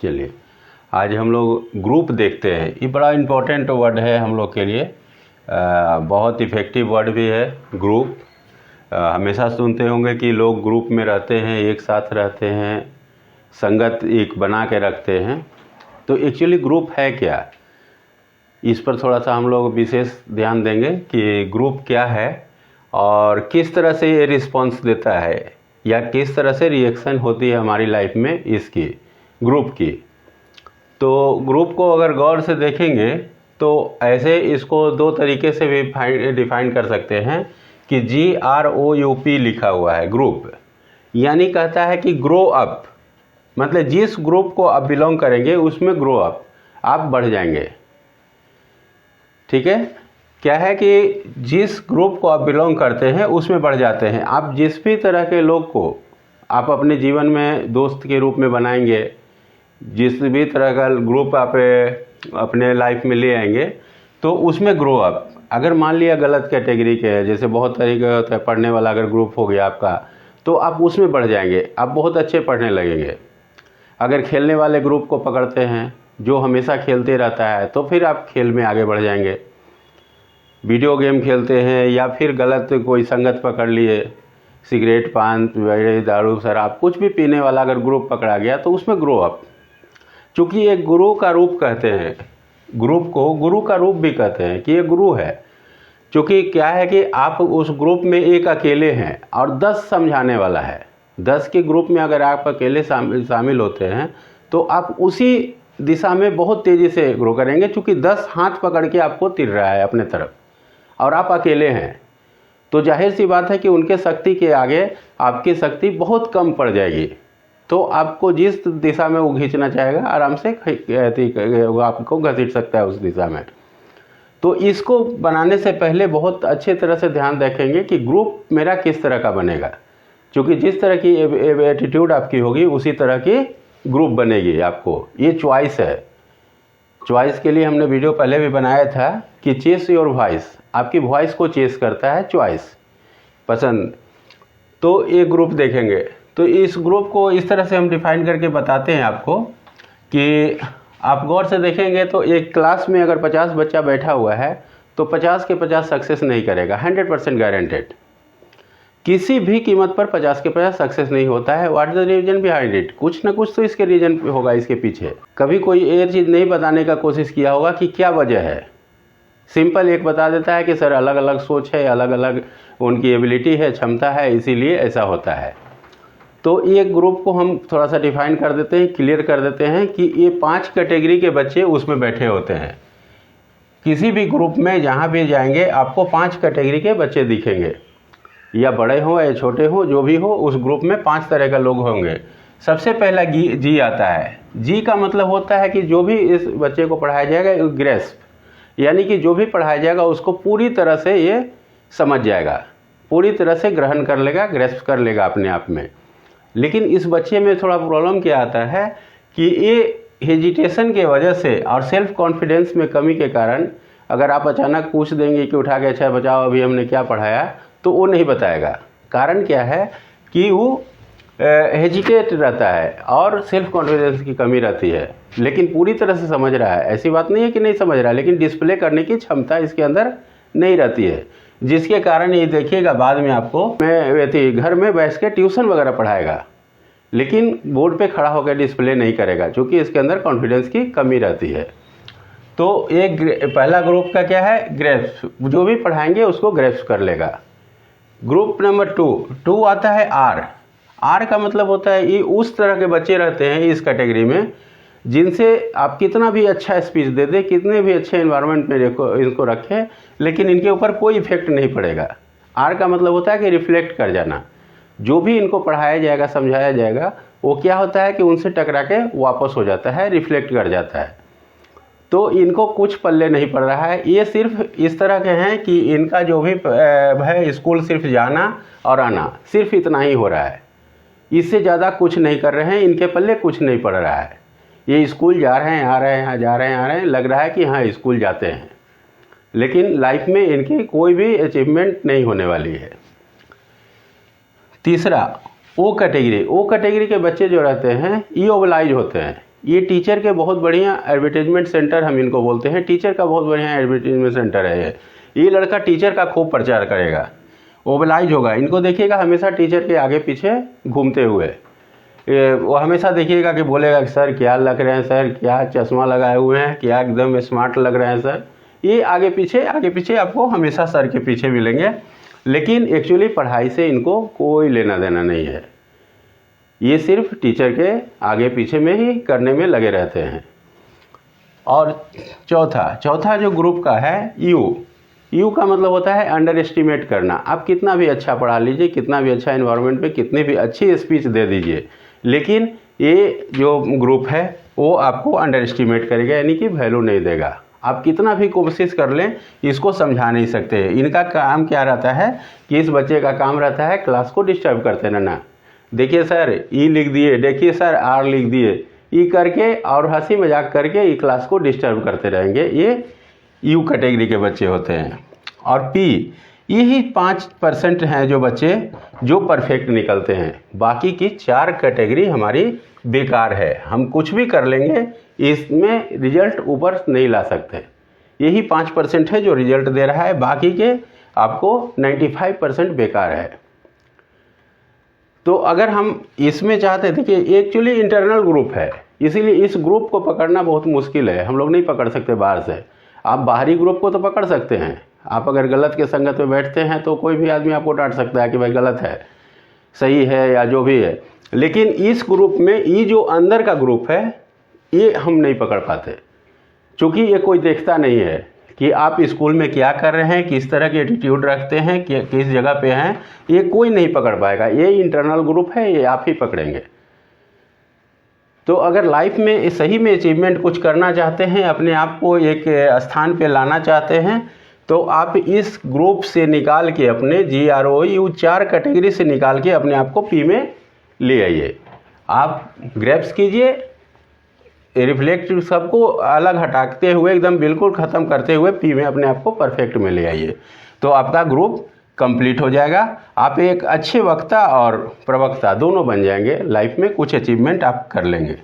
चलिए आज हम लोग ग्रुप देखते हैं। ये बड़ा इम्पोर्टेंट वर्ड है हम लोग के लिए, बहुत इफ़ेक्टिव वर्ड भी है ग्रुप। हमेशा सुनते होंगे कि लोग ग्रुप में रहते हैं, एक साथ रहते हैं, संगत एक बना के रखते हैं। तो एक्चुअली ग्रुप है क्या, इस पर थोड़ा सा हम लोग विशेष ध्यान देंगे कि ग्रुप क्या है और किस तरह से ये रिस्पॉन्स देता है या किस तरह से रिएक्शन होती है हमारी लाइफ में इसकी, ग्रुप की। तो ग्रुप को अगर गौर से देखेंगे तो ऐसे इसको दो तरीके से भी डिफाइन कर सकते हैं कि GROUP लिखा हुआ है ग्रुप, यानी कहता है कि ग्रो अप, मतलब जिस ग्रुप को आप बिलोंग करेंगे उसमें ग्रो अप, आप बढ़ जाएंगे। ठीक है, क्या है कि जिस ग्रुप को आप बिलोंग करते हैं उसमें बढ़ जाते हैं। आप जिस भी तरह के लोग को आप अपने जीवन में दोस्त के रूप में बनाएंगे, जिस भी तरह का ग्रुप आप अपने लाइफ में ले आएंगे तो उसमें ग्रो अप। अगर मान लिया गलत कैटेगरी के है, जैसे बहुत तरीके होता है, पढ़ने वाला अगर ग्रुप हो गया आपका तो आप उसमें बढ़ जाएंगे, आप बहुत अच्छे पढ़ने लगेंगे। अगर खेलने वाले ग्रुप को पकड़ते हैं जो हमेशा खेलते रहता है तो फिर आप खेल में आगे बढ़ जाएंगे। वीडियो गेम खेलते हैं या फिर गलत कोई संगत पकड़ लिए, सिगरेट पान दारू शराब कुछ भी पीने वाला अगर ग्रुप पकड़ा गया तो उसमें ग्रो अप। चूँकि एक गुरु का रूप कहते हैं, ग्रुप को गुरु का रूप भी कहते हैं कि ये गुरु है। चूँकि क्या है कि आप उस ग्रुप में एक अकेले हैं और 10 समझाने वाला है। 10 के ग्रुप में अगर आप अकेले शामिल होते हैं तो आप उसी दिशा में बहुत तेज़ी से ग्रो करेंगे, चूँकि 10 हाथ पकड़ के आपको तिर रहा है अपने तरफ और आप अकेले हैं। तो जाहिर सी बात है कि उनके शक्ति के आगे आपकी शक्ति बहुत कम पड़ जाएगी। तो आपको जिस दिशा में वो खींचना चाहेगा आराम से वो आपको घसीट सकता है उस दिशा में। तो इसको बनाने से पहले बहुत अच्छे तरह से ध्यान रखेंगे कि ग्रुप मेरा किस तरह का बनेगा, क्योंकि जिस तरह की एटीट्यूड आपकी होगी उसी तरह की ग्रुप बनेगी आपको। ये चॉइस है। चॉइस के लिए हमने वीडियो पहले भी बनाया था कि चेस योर वॉइस, आपकी वॉइस को चेस करता है चॉइस, पसंद। तो ये ग्रुप देखेंगे तो इस ग्रुप को इस तरह से हम डिफाइन करके बताते हैं आपको कि आप गौर से देखेंगे तो एक क्लास में अगर 50 बच्चा बैठा हुआ है तो 50 के 50 सक्सेस नहीं करेगा, 100% गारंटेड। किसी भी कीमत पर 50 के 50 सक्सेस नहीं होता है। What is the reason behind it, कुछ ना कुछ तो इसके रीजन होगा इसके पीछे। कभी कोई ये चीज़ नहीं बताने का कोशिश किया होगा कि क्या वजह है। सिंपल एक बता देता है कि सर अलग अलग सोच है, अलग अलग उनकी एबिलिटी है, क्षमता है, इसीलिए ऐसा होता है। तो ये ग्रुप को हम थोड़ा सा डिफाइन कर देते हैं, क्लियर कर देते हैं कि ये 5 कैटेगरी के बच्चे उसमें बैठे होते हैं। किसी भी ग्रुप में जहाँ भी जाएंगे आपको 5 कैटेगरी के बच्चे दिखेंगे, या बड़े हों या छोटे हों, जो भी हो उस ग्रुप में 5 तरह के लोग होंगे। सबसे पहला जी आता है। जी का मतलब होता है कि जो भी इस बच्चे को पढ़ाया जाएगा ग्रेस्प, यानी कि जो भी पढ़ाया जाएगा उसको पूरी तरह से ये समझ जाएगा, पूरी तरह से ग्रहण कर लेगा, ग्रेस्प कर लेगा अपने आप में। लेकिन इस बच्चे में थोड़ा प्रॉब्लम क्या आता है कि ये हेजिटेशन के वजह से और सेल्फ कॉन्फिडेंस में कमी के कारण अगर आप अचानक पूछ देंगे कि उठा के अच्छा बचाओ अभी हमने क्या पढ़ाया, तो वो नहीं बताएगा। कारण क्या है कि वो हेजिटेट रहता है और सेल्फ कॉन्फिडेंस की कमी रहती है। लेकिन पूरी तरह से समझ रहा है, ऐसी बात नहीं है कि नहीं समझ रहा है, लेकिन डिस्प्ले करने की क्षमता इसके अंदर नहीं रहती है, जिसके कारण ये देखिएगा बाद में आपको घर में बैठ के ट्यूशन वगैरह पढ़ाएगा, लेकिन बोर्ड पे खड़ा होकर डिस्प्ले नहीं करेगा, क्योंकि इसके अंदर कॉन्फिडेंस की कमी रहती है। तो एक पहला ग्रुप का क्या है, ग्रेप्स, जो भी पढ़ाएंगे उसको ग्रेप्स कर लेगा। ग्रुप नंबर 2 आता है आर का मतलब होता है ये उस तरह के बच्चे रहते हैं इस कैटेगरी में जिनसे आप कितना भी अच्छा स्पीच दे दें, कितने भी अच्छे एनवायरनमेंट में इनको रखें, लेकिन इनके ऊपर कोई इफेक्ट नहीं पड़ेगा। आर का मतलब होता है कि रिफ्लेक्ट कर जाना। जो भी इनको पढ़ाया जाएगा, समझाया जाएगा, वो क्या होता है कि उनसे टकरा के वापस हो जाता है, रिफ्लेक्ट कर जाता है। तो इनको कुछ पल्ले नहीं पड़ रहा है। ये सिर्फ इस तरह के हैं कि इनका जो भी है स्कूल सिर्फ जाना और आना, सिर्फ इतना ही हो रहा है, इससे ज़्यादा कुछ नहीं कर रहे हैं, इनके पल्ले कुछ नहीं पड़ रहा है। ये स्कूल जा रहे हैं, आ रहे हैं, जा रहे हैं, आ रहे हैं, लग रहा है कि हाँ स्कूल जाते हैं, लेकिन लाइफ में इनकी कोई भी अचीवमेंट नहीं होने वाली है। तीसरा ओ कैटेगरी के बच्चे जो रहते हैं ईओबलाइज होते हैं। ये टीचर के बहुत बढ़िया एडवर्टीजमेंट सेंटर हम इनको बोलते हैं। टीचर का बहुत बढ़िया एडवर्टीजमेंट सेंटर है ये लड़का टीचर का खूब प्रचार करेगा, ओबलाइज होगा। इनको देखिएगा हमेशा टीचर के आगे पीछे घूमते हुए, वो हमेशा देखिएगा कि बोलेगा कि सर क्या लग रहे हैं, सर क्या चश्मा लगाए हुए हैं, क्या एकदम स्मार्ट लग रहे हैं सर। ये आगे पीछे आपको हमेशा सर के पीछे मिलेंगे, लेकिन एक्चुअली पढ़ाई से इनको कोई लेना देना नहीं है। ये सिर्फ टीचर के आगे पीछे में ही करने में लगे रहते हैं। और चौथा जो ग्रुप का है, यू का मतलब होता है अंडर एस्टिमेट करना। आप कितना भी अच्छा पढ़ा लीजिए, कितना भी अच्छा इन्वायरमेंट में कितनी भी अच्छी स्पीच दे दीजिए, लेकिन ये जो ग्रुप है वो आपको अंडर एस्टिमेट करेगा, यानी कि वैल्यू नहीं देगा। आप कितना भी कोशिश कर लें इसको समझा नहीं सकते। इनका काम क्या रहता है कि इस बच्चे का काम रहता है क्लास को डिस्टर्ब करते रहना। देखिए सर ई लिख दिए, देखिए सर आर लिख दिए, ई करके और हंसी मजाक करके ई क्लास को डिस्टर्ब करते रहेंगे। ये यू कैटेगरी के बच्चे होते हैं। और पी, यही 5% हैं जो बच्चे जो परफेक्ट निकलते हैं। बाकी की 4 कैटेगरी हमारी बेकार है, हम कुछ भी कर लेंगे इसमें रिजल्ट ऊपर नहीं ला सकते। यही 5% है जो रिजल्ट दे रहा है, बाकी के आपको 95% बेकार है। तो अगर हम इसमें चाहते, देखिए एक्चुअली इंटरनल ग्रुप है, इसीलिए इस ग्रुप को पकड़ना बहुत मुश्किल है, हम लोग नहीं पकड़ सकते बाहर से। आप बाहरी ग्रुप को तो पकड़ सकते हैं। आप अगर गलत के संगत में बैठते हैं तो कोई भी आदमी आपको डांट सकता है कि भाई गलत है, सही है या जो भी है, लेकिन इस ग्रुप में ये जो अंदर का ग्रुप है ये हम नहीं पकड़ पाते, क्योंकि ये कोई देखता नहीं है कि आप स्कूल में क्या कर रहे हैं, किस तरह की एटीट्यूड रखते हैं, किस जगह पे हैं, ये कोई नहीं पकड़ पाएगा। ये इंटरनल ग्रुप है, ये आप ही पकड़ेंगे। तो अगर लाइफ में सही में अचीवमेंट कुछ करना चाहते हैं, अपने आप को एक स्थान पे लाना चाहते हैं, तो आप इस ग्रुप से निकाल के अपने GROU 4 कैटेगरी से निकाल के अपने आप को पी में ले आइए। आप ग्रैप्स कीजिए, रिफ्लेक्ट सबको अलग हटाते हुए एकदम बिल्कुल ख़त्म करते हुए पी में अपने आप को परफेक्ट में ले आइए, तो आपका ग्रुप कंप्लीट हो जाएगा। आप एक अच्छे वक्ता और प्रवक्ता दोनों बन जाएंगे, लाइफ में कुछ अचीवमेंट आप कर लेंगे।